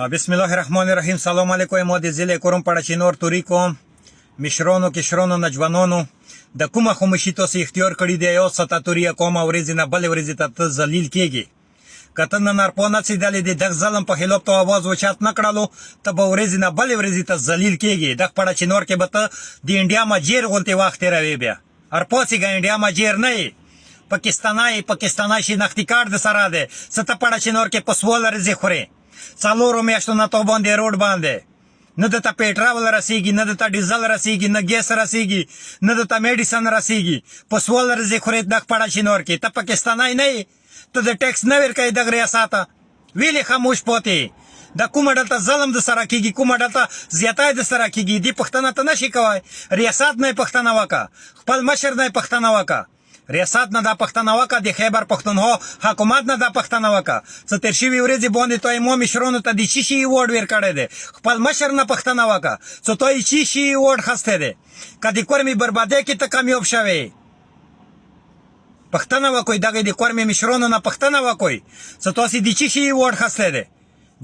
بسم الله الرحمن الرحیم. سلام علیکم. ما د ضلع کورم پړچینور توری کوم مشرانو کشرانو نجوانانو د کومه خاموشي تاسو اختیار کړی دی یا ستاتوري کوم ورځ نه بل ورځ ته ذلیل کیږي کته نن پونه چې د دغ ظلم په خلاف ته आवाज وچات نکړلو ته به ورځ نه بل ورځ ته ذلیل کیږي د پړچینور کې به ته د انډیا ماجر غونته وخت راوي بیا هر پوسی ګ انډیا ماجر نه پاکستانای شناختی کارت سره ده ست پړچینور کې پسوال رزي خوري څلورو میاشتو نه تو باندې روډ باندې نه د ته پېټرول رسیږي نه د ته ډیزل رسیږي نه ګیس رسیږي نه د ته میډیسن رسیږي پسوال رزي خوري د پړچینور کې ته پاکستانای نه ته د ټیکس نه ورکې د ریاست ویلې خاموش پوتې د کومه ډلته ظلم د سره کیږي کومه ډلته زیاتای د سره کیږي دی پښتنه ته نشي کوي ریاست نه پښتنه وکا خپل مشر نه پښتنه وکا ریاست نه د پښتنه وکا د خیبر پښتونخوا حکومت نه د پښتنه وکا څه تر شي ورځې باندې توي مو مشرونو ته د شي وډ ور کړی دی خپل مشر نه پښتنه وکا څه توي شي وډ خسته دی کدي کورمي بربادي کې ته کامیاب شوی پښتنه وکوي دغه د کورمي مشرونو نه پښتنه وکوي څه تاسو د شي وډ خسته دی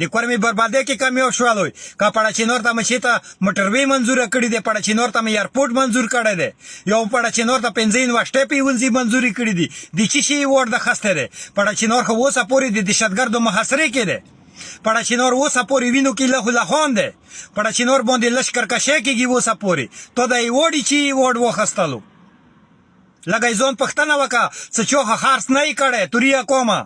د کورمي بربادي کې کامیاب شوالوي کا پړچینور ته مشیته موټروي منزور کړی دی پړچینور ته ایرپورټ منزور کړی دی یو پړچینور ته پنځه یونیورسيټي پیونځي منزوري کړی دی د چی وړ د خسته دی پړچینور خو اوسه پوری د دهشتګردو محاصره کې دی پړچینور اوسه پوری وینو کې له خوان دی پړچینور باندې لشکر کشه کېږي اوسه پوری ته د وړي چی وړ وخستلو لګای ځون پښتنه وکا څه چوخه خارس نه کړي توریا کومه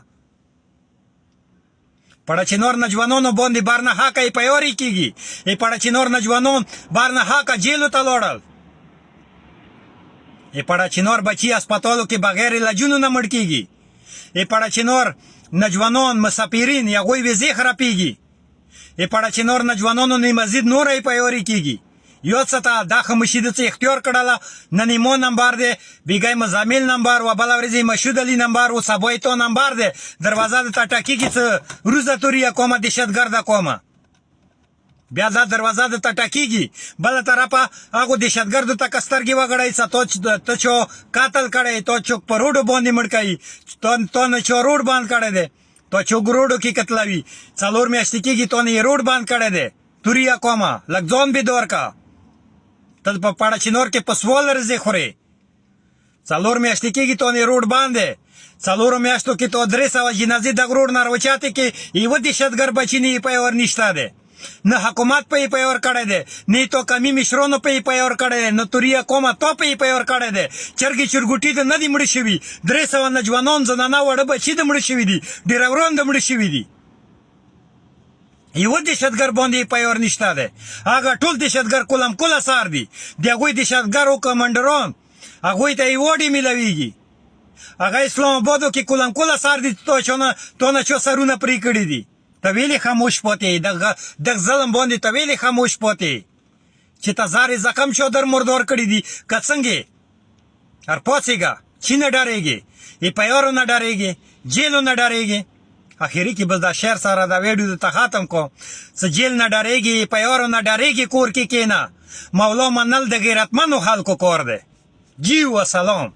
پړچینور نجوانانو باندې بارنه حق یې پیوري کیږي ای پړچینور نجوانان بارنه حق جیلو ته لوړل ای پړچینور بچي هسپتالو کې بغیر علاجونو نه مړ کیږي ای پړچینور نجوانان مسافرین یا غوي وزې خرابېږي ای پړچینور نجوانانو نه مزید نور یې پیوري کیږي یو څه دا خاموشي د اختیار کړله ننیمو نمبر دی بیګای مزامل نمبر و بل ورځي مشهود علي نمبر و سبویتو نمبر دی دروازه د ټاټکی کې څه روزه توریا کومه دهشتګرد کومه بیا دا دروازه د ټاټکیږي بل طرفه هغه دهشتګرد ته کسترګي وغړای څه ته چو قاتل کړي تو چوک پر روډ باندې مړکای تو نه چو روډ باندې کړي دی تو چو ګروډو کې قتلوي څلور میاشتې کېږي تو نه روډ باندې کړي دی توریا کومه لګځون به دور کا ته په پړچینور کې پسوال رزي خوري څلور میاشتې کېږي تو نه روډ باندې څلور میاشتو کې تو 300 جنازې د روډ نه وروچاته کې یو دهشتګر بچی نه پیور نشته ده نه حکومت په پیور کړی دی نه تو کمی مشرونو په پیور کړی دی نه توریا کومه تو په پیور کړی دی چرګي چرګوټي ته نه دی مړ شوی 300 نجوانان زنانه وړه بچی د مړ شوی دي ډیرورون د مړ شوی دي یو دهشتګر باندې پیور نشته ده هغه ټول دهشتګر کولم کوله سار دي دغه دهشتګرو کمانډرون هغه ته وډي ملويږي هغه اسلام آبادو کې کولم کوله سار دي تو نه چو سرونه پری کړی دي ته ویلي خاموش پاتې د ظلم باندې ته ویلي خاموش پاتې چې ته زارې زخم شو در مردور کړی دي کڅنګي هر پوسیګه چې نه ډارېږي ای پیورو نه ډارېږي جیلو نه ډارېږي اخیری کې بس دا شعر سره دا ویډیو ته ختم کو څه جیل نه ډارېږي پیورو نه ډارېږي کور کې کینا مولا منل د غیرتمنو خلکو کور دی جی و سلام